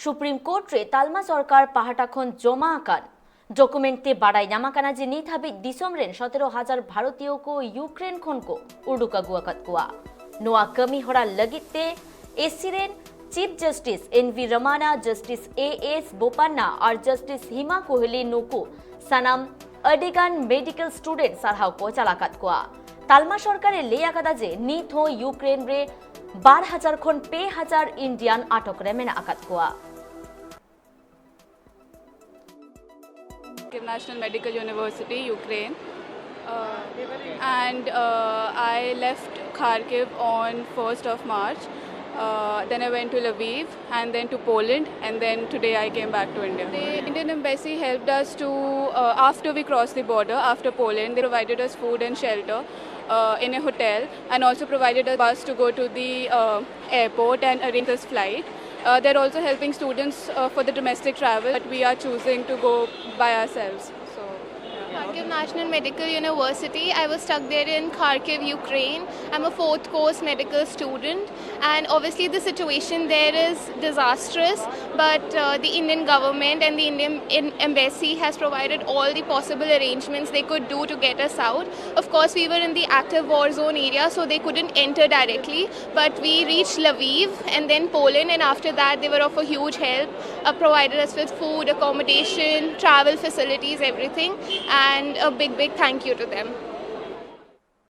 Supreme court रे तालमा सरकार पाहाटा खन जमा आकान डॉक्यूमेंटे बाड़ाई नामाकाना जे नीत हाबी दिसोमरेन 17,000 भारतीयों को यूक्रेन खन को उर्दुका गुआकत कुआ नोआ कमी होड़ा लगिते एसिरेन चीफ जस्टिस एनवी रमाना जस्टिस एएस बोपान्ना और जस्टिस हिमा कोहली नुकु सनाम अडिगान मेडिकल स्टूडेंट सारहाव को चलाकत कुआ तालमा सरकारे लेया कदा जे नीत हो यूक्रेन रे 12,000 खन 2,000 इंडियन आटक रे मेना आकत कुआ National Medical University, Ukraine, and I left Kharkiv on 1st of March. Then I went to Lviv and then to Poland, and then today I came back to India. The Indian Embassy helped us to, after we crossed the border, after Poland, they provided us food and shelter in a hotel and also provided a bus to go to the airport and arrange this flight. They're also helping students for the domestic travel, but we are choosing to go by ourselves. Kharkiv National Medical University. I was stuck there in Kharkiv, Ukraine. I'm a 4th course medical student, and obviously the situation there is disastrous, but the Indian government and the Indian embassy has provided all the possible arrangements they could do to get us out. Of course, we were in the active war zone area, so they couldn't enter directly, but we reached Lviv and then Poland, and after that they were of a huge help, provided us with food, accommodation, travel facilities, everything. And a big thank you to them.